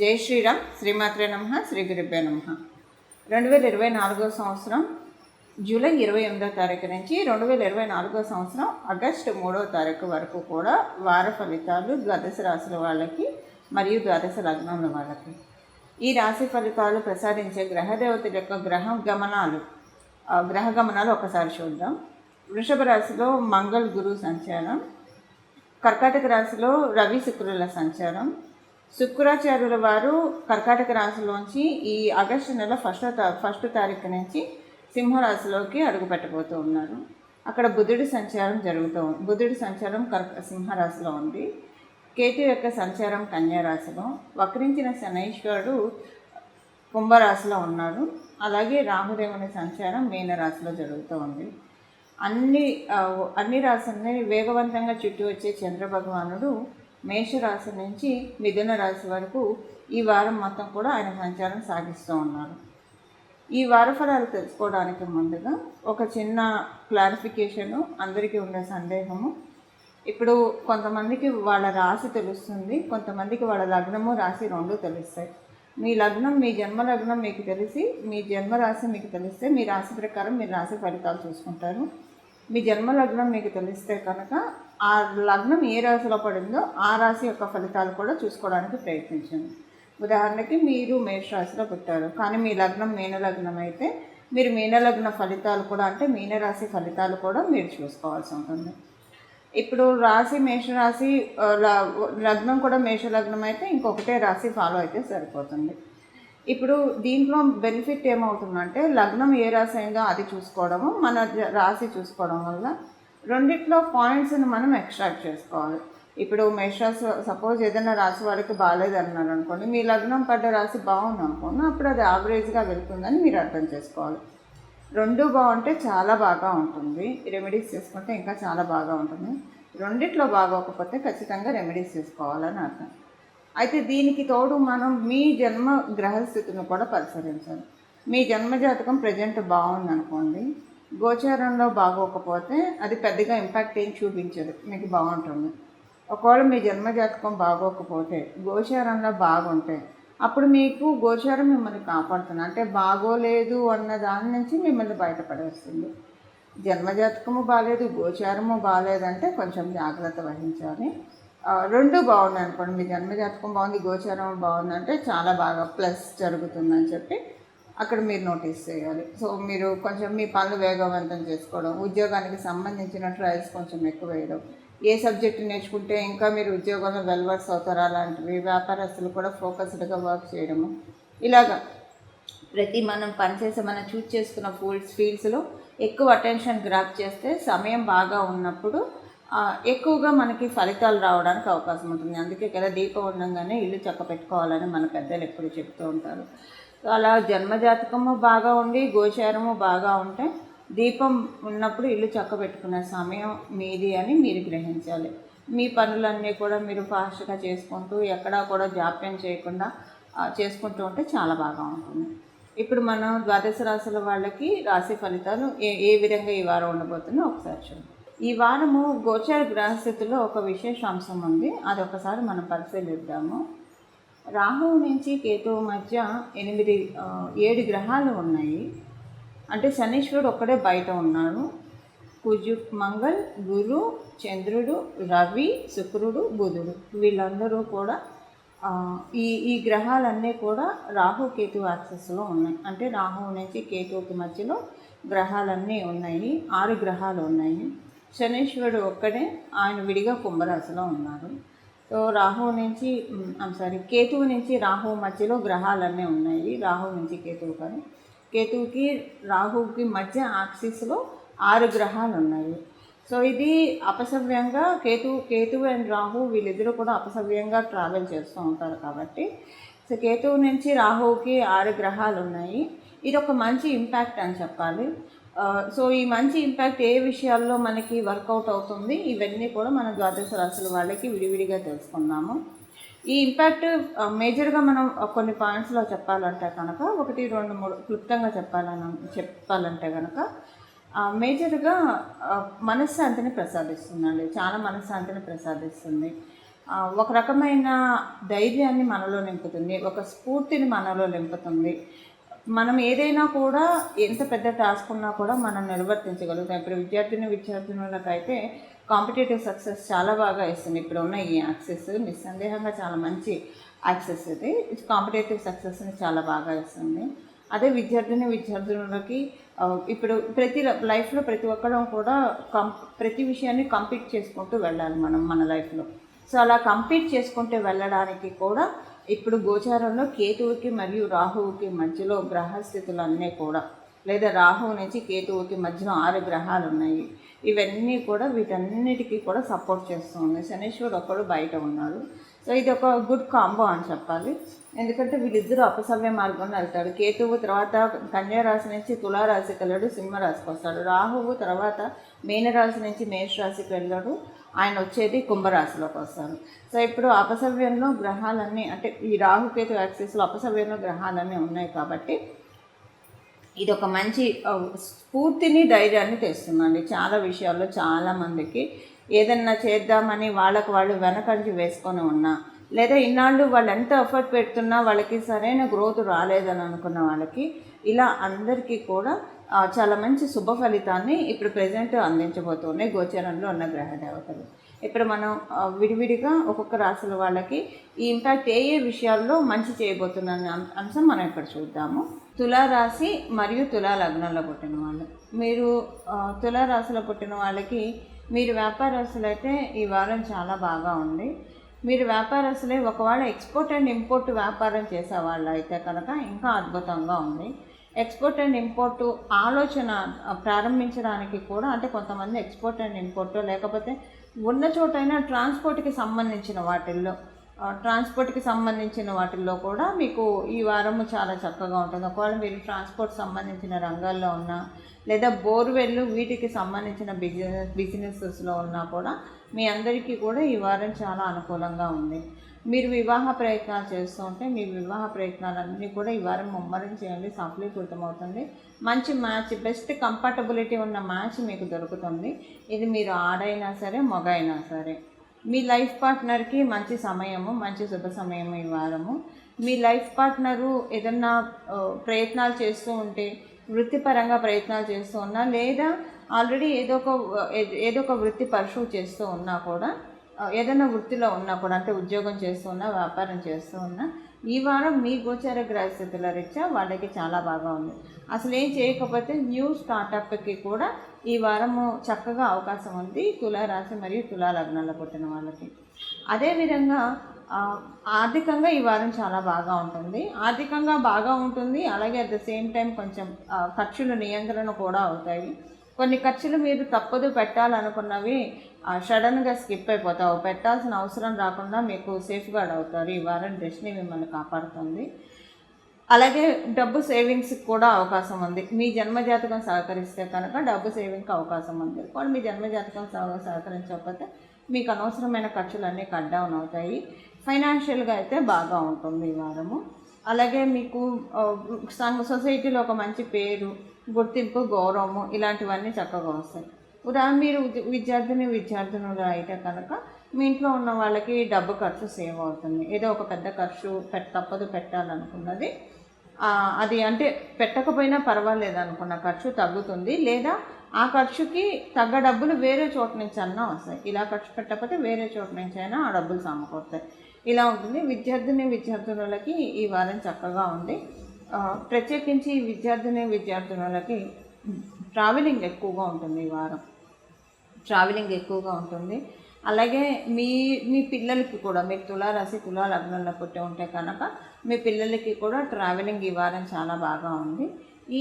జై శ్రీరామ్. శ్రీమాత్రే నమః. శ్రీ గురుభ్యో నమః. 2024 సంవత్సరం జూలై 28వ తారీఖు నుంచి 2024 సంవత్సరం ఆగస్టు 3వ తారీఖు వరకు కూడా వార ఫలితాలు ద్వాదశ రాశుల వాళ్ళకి మరియు ద్వాదశ లగ్నాల వాళ్ళకి ఈ రాశి ఫలితాలు ప్రసాదించే గ్రహదేవతల యొక్క గ్రహ గమనాలు ఒకసారి చూద్దాం. వృషభ రాశిలో మంగళ గురు సంచారం, కర్కాటక రాశిలో రవి శుక్రుల సంచారం. శుక్రాచార్యుల వారు కర్కాటక రాశిలోంచి ఈ ఆగస్టు నెల ఫస్ట్ తారీఖు నుంచి సింహరాశిలోకి అడుగుపెట్టబోతూ ఉన్నారు. అక్కడ బుధుడి సంచారం సింహరాశిలో ఉంది. కేతు యొక్క సంచారం కన్యారాశిలో, వక్రించిన శనైశ్వరుడు కుంభరాశిలో ఉన్నాడు. అలాగే రాహుదేవుని సంచారం మీనరాశిలో జరుగుతూ ఉంది. అన్ని రాశుల్ని వేగవంతంగా చుట్టూ వచ్చే చంద్రభగవానుడు మేషరాశి నుంచి మిథున రాశి వరకు ఈ వారం మొత్తం కూడా ఆయన సంచారం సాగిస్తూ ఉన్నారు. ఈ వార ఫలాలు తెలుసుకోవడానికి ముందుగా ఒక చిన్న క్లారిఫికేషను, అందరికీ ఉండే సందేహము. ఇప్పుడు కొంతమందికి వాళ్ళ రాశి తెలుస్తుంది, కొంతమందికి వాళ్ళ లగ్నము రాశి రెండు తెలుస్తాయి. మీ లగ్నం, మీ జన్మ లగ్నం మీకు తెలిసి, మీ జన్మరాశి మీకు తెలిస్తే మీ రాశి ప్రకారం మీరు రాశి ఫలితాలు చూసుకుంటారు. మీ జన్మ లగ్నం మీకు తెలిస్తే కనుక ఆ లగ్నం ఏ రాశిలో పడిందో ఆ రాశి యొక్క ఫలితాలు కూడా చూసుకోవడానికి ప్రయత్నించండి. ఉదాహరణకి మీరు మేషరాశిలో పుట్టారు, కానీ మీ లగ్నం మీనలగ్నం అయితే మీరు మీనలగ్న ఫలితాలు కూడా, అంటే మీనరాశి ఫలితాలు కూడా మీరు చూసుకోవాల్సి ఉంటుంది. ఇప్పుడు రాశి మేషరాశి, లగ్నం కూడా మేషలగ్నం అయితే ఇంకొకటే రాశి ఫాలో అయితే సరిపోతుంది. ఇప్పుడు దీంట్లో బెనిఫిట్ ఏమవుతుందంటే లగ్నం ఏ రాశి అయిందో అది చూసుకోవడము, మన రాశి చూసుకోవడం వల్ల రెండిట్లో పాయింట్స్ని మనం ఎక్స్ట్రాక్ట్ చేసుకోవాలి. ఇప్పుడు మేషరాశి సపోజ్ ఏదైనా రాశి వాడికి బాగాలేదన్నారు అనుకోండి, మీ లగ్నం పడ్డ రాశి బాగుంది అనుకోండి, అప్పుడు అది యావరేజ్గా వెళ్తుందని మీరు అర్థం చేసుకోవాలి. రెండు బాగుంటే చాలా బాగా ఉంటుంది, రెమెడీస్ చేసుకుంటే ఇంకా చాలా బాగా ఉంటుంది. రెండిట్లో బాగోకపోతే ఖచ్చితంగా రెమెడీస్ చేసుకోవాలని అర్థం. అయితే దీనికి తోడు మనం మీ జన్మ గ్రహస్థితిని కూడా పరిశీలించాలి. మీ జన్మజాతకం ప్రజెంట్ బాగుందనుకోండి, గోచారంలో బాగోకపోతే అది పెద్దగా ఇంపాక్ట్ ఏం చూపించదు, మీకు బాగుంటుంది. ఒకవేళ మీ జన్మజాతకం బాగోకపోతే గోచారంలో బాగుంటే అప్పుడు మీకు గోచారం మిమ్మల్ని కాపాడుతుంది, అంటే బాగోలేదు అన్న దాని నుంచి మిమ్మల్ని బయటపడేస్తుంది. జన్మజాతకము బాగాలేదు, గోచారము బాగాలేదంటే కొంచెం జాగ్రత్త వహించాలి. రెండు బాగున్నాయి అనుకోండి, మీ జన్మజాతకం బాగుంది, గోచారం బాగుందంటే చాలా బాగా ప్లస్ జరుగుతుందని చెప్పి అక్కడ మీరు నోటీస్ చేయాలి. సో మీరు కొంచెం మీ పనులు వేగవంతం చేసుకోవడం, ఉద్యోగానికి సంబంధించిన ట్రయల్స్ కొంచెం ఎక్కువ వేయడం, ఏ సబ్జెక్టు నేర్చుకుంటే ఇంకా మీరు ఉద్యోగంలో వెల్వర్స్ అవుతారా అలాంటివి, వ్యాపారస్తులు కూడా ఫోకస్డ్గా వర్క్ చేయడము, ఇలాగా మనం పనిచేసే మనం చూస్ చేసుకున్న ఫీల్డ్స్లో ఎక్కువ అటెన్షన్ గ్రాప్ చేస్తే సమయం బాగా ఉన్నప్పుడు ఎక్కువగా మనకి ఫలితాలు రావడానికి అవకాశం ఉంటుంది. అందుకే కదా దీపం ఉండగానే ఇల్లు చక్క పెట్టుకోవాలని మన పెద్దలు ఎప్పుడు చెప్తూ ఉంటారు. సో అలా జన్మజాతకము బాగా ఉండి గోచారము బాగా ఉంటే దీపం ఉన్నప్పుడు ఇల్లు చక్క పెట్టుకునే సమయం మీది అని మీరు గ్రహించాలి. మీ పనులన్నీ కూడా మీరు ఫాస్ట్గా చేసుకుంటూ ఎక్కడా కూడా జాప్యం చేయకుండా చేసుకుంటూ ఉంటే చాలా బాగా ఉంటుంది. ఇప్పుడు మనం ద్వాదశ రాశుల వాళ్ళకి రాశి ఫలితాలు ఏ విధంగా ఈ వారం ఉండబోతుందో ఒకసారి చూద్దాం. ఈ వారము గోచార గ్రహస్థితిలో ఒక విశేష అంశం ఉంది, అది ఒకసారి మనం పరిశీలిద్దాము. రాహువు నుంచి కేతువు మధ్య 7 గ్రహాలు ఉన్నాయి. అంటే శనీశ్వరుడు ఒక్కడే బయట ఉన్నాడు. మంగళ్, గురు, చంద్రుడు, రవి, శుక్రుడు, బుధుడు, వీళ్ళందరూ కూడా ఈ గ్రహాలన్నీ కూడా రాహు కేతు యాక్సెస్లో ఉన్నాయి. అంటే రాహువు నుంచి కేతువుకి మధ్యలో గ్రహాలన్నీ ఉన్నాయి, 6 గ్రహాలు ఉన్నాయి. శనీశ్వరుడు ఒక్కడే, ఆయన విడిగా కుంభరాశిలో ఉన్నారు. సో కేతువు నుంచి రాహువు మధ్యలో గ్రహాలన్నీ ఉన్నాయి. రాహువు నుంచి కేతువు కానీ కేతువుకి రాహువుకి మధ్య యాక్సిస్లో 6 గ్రహాలు ఉన్నాయి. సో ఇది అపసవ్యంగా కేతువు అండ్ రాహు వీళ్ళిద్దరూ కూడా అపసవ్యంగా ట్రావెల్ చేస్తూ ఉంటారు. కాబట్టి సో కేతువు నుంచి రాహువుకి 6 గ్రహాలు ఉన్నాయి. ఇది ఒక మంచి ఇంపాక్ట్ అని చెప్పాలి. సో ఈ మంచి ఇంపాక్ట్ ఏ విషయాల్లో మనకి వర్కౌట్ అవుతుంది, ఇవన్నీ కూడా మన ద్వాదశ రాశుల వాళ్ళకి విడివిడిగా తెలుసుకున్నాము. ఈ ఇంపాక్ట్ మేజర్గా మనం కొన్ని పాయింట్స్లో చెప్పాలంటే కనుక 1, 2, 3 క్లుప్తంగా చెప్పాలంటే కనుక మేజర్గా మనశ్శాంతిని ప్రసాదిస్తుందండి, చాలా మనశ్శాంతిని ప్రసాదిస్తుంది. ఒక రకమైన ధైర్యాన్ని మనలో నింపుతుంది, ఒక స్ఫూర్తిని మనలో నింపుతుంది. మనం ఏదైనా కూడా ఎంత పెద్ద టాస్క్ ఉన్నా కూడా మనం నిర్వర్తించగలుగుతాం. ఇప్పుడు విద్యార్థినులకైతే కాంపిటేటివ్ సక్సెస్ చాలా బాగా ఇస్తుంది. ఇప్పుడు ఉన్న ఈ యాక్సెస్ నిస్సందేహంగా చాలా మంచి యాక్సెస్ ఇది. కాంపిటేటివ్ సక్సెస్ని చాలా బాగా ఇస్తుంది. అదే విద్యార్థులకి ఇప్పుడు లైఫ్లో ప్రతి ఒక్కరం కూడా ప్రతి విషయాన్ని కంపీట్ చేసుకుంటూ వెళ్ళాలి మన లైఫ్లో. సో అలా కంపీట్ చేసుకుంటూ వెళ్ళడానికి కూడా ఇప్పుడు గోచారంలో కేతువుకి మరియు రాహువుకి మధ్యలో గ్రహస్థితులు అన్నీ కూడా, లేదా రాహువు నుంచి కేతువుకి మధ్యలో 6 గ్రహాలు ఉన్నాయి. ఇవన్నీ కూడా వీటన్నిటికీ కూడా సపోర్ట్ చేస్తూ ఉన్నాయి. శనీశ్వరుడు ఒక్కడు బయట ఉన్నాడు. సో ఇది ఒక గుడ్ కాంబో అని చెప్పాలి. ఎందుకంటే వీళ్ళిద్దరూ అపసవ్య మార్గంలో వెళ్తాడు. కేతువు తర్వాత కన్యారాశి నుంచి తులారాశికి వెళ్ళాడు, సింహరాశికి వస్తాడు. రాహువు తర్వాత మీనరాశి నుంచి మేషరాశికి వెళ్ళాడు, ఆయన వచ్చేది కుంభరాశిలోకి వస్తారు. సో ఇప్పుడు అపసవ్యంలో గ్రహాలన్నీ, అంటే ఈ రాహుకేతు యాక్సిస్లో అపసవ్యంలో గ్రహాలన్నీ ఉన్నాయి కాబట్టి ఇది ఒక మంచి స్ఫూర్తిని, ధైర్యాన్ని తెస్తుందండి. చాలా విషయాల్లో చాలామందికి ఏదన్నా చేద్దామని వాళ్ళు వెనకంచి వేసుకొని ఉన్నా, లేదా ఇన్నాళ్ళు వాళ్ళు ఎంత ఎఫర్ట్ పెడుతున్నా వాళ్ళకి సరైన గ్రోత్ రాలేదని అనుకున్న వాళ్ళకి ఇలా అందరికీ కూడా చాలా మంచి శుభ ఫలితాన్ని ఇప్పుడు ప్రజెంట్ అందించబోతున్నాయి గోచరంలో ఉన్న గ్రహ దేవతలు. ఇప్పుడు మనం విడివిడిగా ఒక్కొక్క రాశుల వాళ్ళకి ఈ ఇంపాక్ట్ ఏ విషయాల్లో మంచి చేయబోతున్న అంశం మనం ఇక్కడ చూద్దాము. తులారాశి మరియు తులా లగ్నంలో పుట్టిన వాళ్ళు, మీరు తులారాశిలో పుట్టిన వాళ్ళకి, మీరు వ్యాపారస్తులైతే ఈ వారం చాలా బాగా ఉంది. మీరు వ్యాపారస్తులే ఒకవేళ ఎక్స్పోర్ట్ అండ్ ఇంపోర్ట్ వ్యాపారం చేసేవాళ్ళు అయితే కనుక ఇంకా అద్భుతంగా ఉంది. ఎక్స్పోర్ట్ అండ్ ఇంపోర్టు ఆలోచన ప్రారంభించడానికి కూడా, అంటే కొంతమంది ఎక్స్పోర్ట్ అండ్ ఇంపోర్ట్ లేకపోతే ఉన్న చోటైనా ట్రాన్స్పోర్ట్కి సంబంధించిన వాటిల్లో కూడా మీకు ఈ వారము చాలా చక్కగా ఉంటుంది. ఒకవేళ మీరు ట్రాన్స్పోర్ట్ సంబంధించిన రంగాల్లో ఉన్నా, లేదా బోర్వెల్లు వీటికి సంబంధించిన బిజినెసెస్లో ఉన్నా కూడా మీ అందరికీ కూడా ఈ వారం చాలా అనుకూలంగా ఉంది. మీరు వివాహ ప్రయత్నాలు చేస్తూ ఉంటే మీ వివాహ ప్రయత్నాలన్నీ కూడా ఈ వారం ముమ్మరం చేయండి, సఫలీకృతమవుతుంది. మంచి మ్యాచ్, బెస్ట్ కంఫర్టబిలిటీ ఉన్న మ్యాచ్ మీకు దొరుకుతుంది. ఇది మీరు ఆడైనా సరే మగ అయినా సరే. మీ లైఫ్ పార్ట్నర్కి మంచి సమయము, మంచి శుభ సమయము ఈ వారము. మీ లైఫ్ పార్ట్నరు ఏదన్నా ప్రయత్నాలు చేస్తూ ఉంటే, వృత్తిపరంగా ప్రయత్నాలు చేస్తూ ఉన్నా, లేదా ఆల్రెడీ ఏదో ఒక వృత్తి పర్సూ చేస్తూ ఉన్నా కూడా, ఏదైనా వృత్తిలో ఉన్నా కూడా, అంటే ఉద్యోగం చేస్తూ ఉన్నా, వ్యాపారం చేస్తూ ఉన్నా, ఈ వారం మీ గోచర గ్రహస్థితుల రీత్యా వాళ్ళకి చాలా బాగా ఉంది. అసలు ఏం చేయకపోతే న్యూ స్టార్టప్కి కూడా ఈ వారము చక్కగా అవకాశం ఉంది తులారాశి మరియు తులా లగ్నాల్లో పుట్టిన వాళ్ళకి. అదేవిధంగా ఆర్థికంగా ఈ వారం చాలా బాగా ఉంటుంది. అలాగే అట్ ద సేమ్ టైం కొంచెం ఖర్చుల నియంత్రణ కూడా అవుతాయి. కొన్ని ఖర్చులు మీరు తప్పదు పెట్టాలనుకున్నవి సడన్గా స్కిప్ అయిపోతావు. పెట్టాల్సిన అవసరం రాకుండా మీకు సేఫ్ గార్డ్ అవుతారు. ఈ వారం డెస్టినీ మిమ్మల్ని కాపాడుతుంది. అలాగే డబ్బు సేవింగ్స్కి కూడా అవకాశం ఉంది. మీ జన్మజాతకం సహకరిస్తే కనుక డబ్బు సేవింగ్కి అవకాశం ఉంది. కానీ మీ జన్మజాతకం సహకరించకపోతే మీకు అనవసరమైన ఖర్చులన్నీ కట్ డౌన్ అవుతాయి. ఫైనాన్షియల్గా అయితే బాగా ఉంటుంది ఈ వారము. అలాగే మీకు సొసైటీలో ఒక మంచి పేరు, గుర్తింపు, గౌరవము ఇలాంటివన్నీ చక్కగా వస్తాయి. ఉదాహరణ మీరు విద్యార్థినులు అయితే కనుక మీ ఇంట్లో ఉన్న వాళ్ళకి డబ్బు ఖర్చు సేవ్ అవుతుంది. ఏదో ఒక పెద్ద ఖర్చు తప్పదు పెట్టాలనుకున్నది, అది అంటే పెట్టకపోయినా పర్వాలేదు అనుకున్న ఖర్చు తగ్గుతుంది. లేదా ఆ ఖర్చుకి తగ్గ డబ్బులు వేరే చోట నుంచి అన్నా వస్తాయి. ఇలా ఖర్చు పెట్టకపోతే వేరే చోట నుంచి అయినా ఆ డబ్బులు సమకూరుతాయి. ఇలా ఉంటుంది. విద్యార్థులకి ఈ వారం చక్కగా ఉంది. ప్రత్యేకించి విద్యార్థులకి ట్రావెలింగ్ ఎక్కువగా ఉంటుంది ఈ వారం. అలాగే మీ పిల్లలకి కూడా, మీరు తులారాశి తులా లగ్నంలో పుట్టి ఉంటే కనుక మీ పిల్లలకి కూడా ట్రావెలింగ్ ఈ వారం చాలా బాగా ఉంది.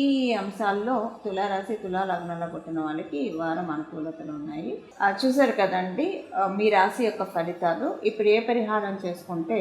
ఈ అంశాల్లో తులారాశి తులా లగ్నంలో పుట్టిన వాళ్ళకి ఈ వారం అనుకూలతలు ఉన్నాయి. చూసారు కదండి మీ రాశి యొక్క ఫలితాలు. ఇప్పుడు ఏ పరిహారం చేసుకుంటే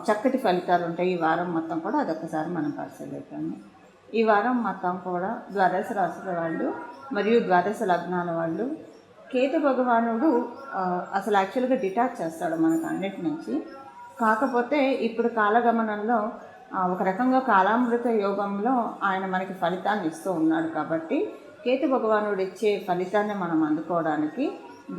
చక్కటి ఫలితాలు ఉంటాయి ఈ వారం మొత్తం కూడా, అదొకసారి మనం పరిశీలిద్దాము. ఈ వారం మొత్తం కూడా ద్వాదశ రాశుల వాళ్ళు మరియు ద్వాదశ లగ్నాల వాళ్ళు, కేతు భగవానుడు అసలు యాక్చువల్గా డిటాచ్ చేస్తాడు మనకు అన్నిటి నుంచి. కాకపోతే ఇప్పుడు కాలగమనంలో ఒక రకంగా కాలామృత యోగంలో ఆయన మనకి ఫలితాన్ని ఇస్తూ ఉన్నాడు. కాబట్టి కేతు భగవానుడు ఇచ్చే ఫలితాన్ని మనం అందుకోవడానికి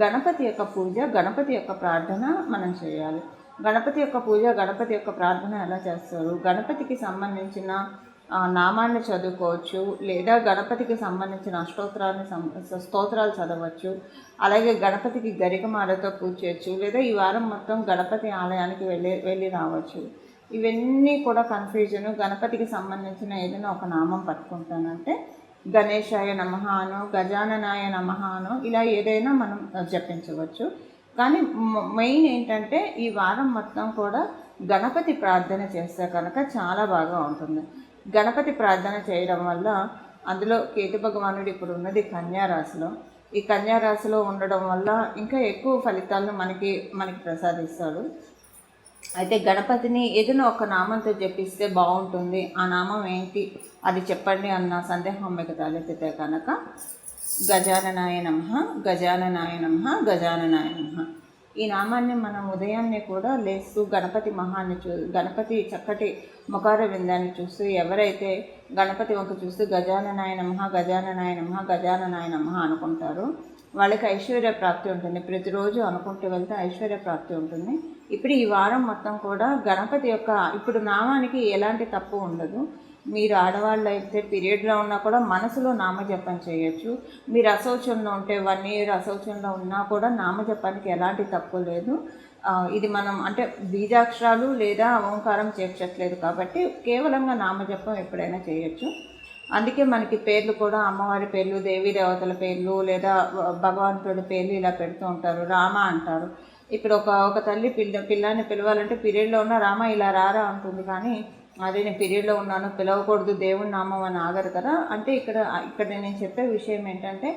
గణపతి యొక్క పూజ, గణపతి యొక్క ప్రార్థన మనం చేయాలి. గణపతి యొక్క పూజ, గణపతి యొక్క ప్రార్థన ఎలా చేస్తారు? గణపతికి సంబంధించిన నామాన్ని చదువుకోవచ్చు, లేదా గణపతికి సంబంధించిన స్తోత్రాలు చదవచ్చు. అలాగే గణపతికి గరికమాలతో పూజ చేయొచ్చు, లేదా ఈ వారం మొత్తం గణపతి ఆలయానికి వెళ్ళి రావచ్చు. ఇవన్నీ కూడా కన్ఫ్యూజను. గణపతికి సంబంధించిన ఏదైనా ఒక నామం పట్టుకుంటానంటే గణేశాయ నమః అనో, గజాననాయ నమః అనో, ఇలా ఏదైనా మనం జపించవచ్చు. కానీ మెయిన్ ఏంటంటే ఈ వారం మొత్తం కూడా గణపతి ప్రార్థన చేస్తే కనుక చాలా బాగా ఉంటుంది. గణపతి ప్రార్థన చేయడం వల్ల, అందులో కేతు భగవానుడు ఇప్పుడు ఉన్నది కన్యారాశిలో, ఈ కన్యారాశిలో ఉండడం వల్ల ఇంకా ఎక్కువ ఫలితాలను మనకి ప్రసాదిస్తాడు. అయితే గణపతిని ఏదైనా ఒక నామంతో జపిస్తే బాగుంటుంది, ఆ నామం ఏంటి అది చెప్పండి అన్న సందేహం మీకు తలెత్తితే కనుక గజాననాయ నమః, గజాననాయ నమః, గజాననాయ నమః, ఈ నామాన్ని మనం ఉదయాన్నే కూడా లేస్తూ గణపతి చక్కటి ముఖార విందాన్ని చూస్తూ, ఎవరైతే గణపతి వంక చూస్తూ గజాననాయ నమః, గజాననాయ నమః, గజాననాయ నమః అనుకుంటారో వాళ్ళకి ఐశ్వర్య ప్రాప్తి ఉంటుంది. ప్రతిరోజు అనుకుంటూ వెళ్తే ఐశ్వర్య ప్రాప్తి ఉంటుంది. ఇప్పుడు ఈ వారం మొత్తం కూడా గణపతి యొక్క ఇప్పుడు నామానికి ఎలాంటి తప్పు ఉండదు. మీరు ఆడవాళ్ళు అయితే పీరియడ్లో ఉన్నా కూడా మనసులో నామజపం చేయొచ్చు. మీరు అశౌచంలో ఉంటే 1 year అశౌచంలో ఉన్నా కూడా నామజపానికి ఎలాంటి తప్పు లేదు. ఇది మనం అంటే బీజాక్షరాలు లేదా ఓంకారం చేర్చట్లేదు కాబట్టి కేవలంగా నామజపం ఎప్పుడైనా చేయొచ్చు. అందుకే మనకి పేర్లు కూడా అమ్మవారి పేర్లు, దేవీ దేవతల పేర్లు, లేదా భగవంతుడి పేర్లు ఇలా పెడుతూ ఉంటారు. రామ అంటారు. ఇప్పుడు ఒక తల్లి పిల్లాన్ని పిలవాలంటే పీరియడ్లో ఉన్న రామ ఇలా రారా అంటుంది, కానీ అదే నేను పీరియడ్లో ఉన్నాను పిలవకూడదు దేవుడి నామం అని ఆగరు కదా. అంటే ఇక్కడ నేను చెప్పే విషయం ఏంటంటే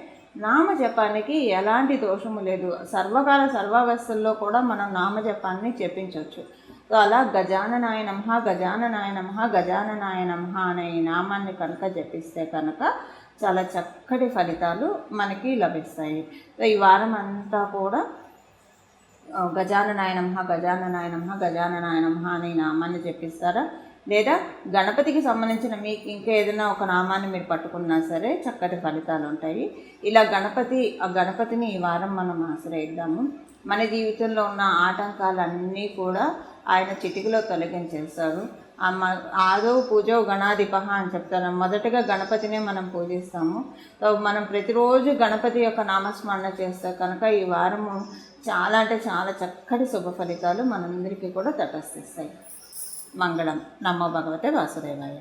నామజపానికి ఎలాంటి దోషము లేదు. సర్వకాల సర్వావస్థల్లో కూడా మనం నామజపాన్ని చెప్పించవచ్చు. సో అలా గజాననాయ నమః, గజాననాయ నమః, గజాననాయ నమః అనే ఈ నామాన్ని కనుక జపిస్తే కనుక చాలా చక్కటి ఫలితాలు మనకి లభిస్తాయి. సో ఈ వారం అంతా కూడా గజాననాయ నమః, గజాననాయ నమః, గజాననాయ నమః అనే నామాన్ని జపిస్తారా, లేదా గణపతికి సంబంధించిన మీకు ఇంకా ఏదైనా ఒక నామాన్ని మీరు పట్టుకున్నా సరే చక్కటి ఫలితాలు ఉంటాయి. ఇలా గణపతిని ఈ వారం మనం ఆశ్రయిద్దాము. మన జీవితంలో ఉన్న ఆటంకాలన్నీ కూడా ఆయన చిటికలో తొలగించేస్తారు. ఆదో పూజో గణాధిపః అని చెప్తారు. మొదటగా గణపతినే మనం పూజిస్తాము. సో మనం ప్రతిరోజు గణపతి యొక్క నామస్మరణ చేస్తే కనుక ఈ వారము చాలా అంటే చాలా చక్కటి శుభ ఫలితాలు మనందరికీ కూడా తటస్థిస్తాయి. మంగళం. నమో భగవతే వాసుదేవాయ.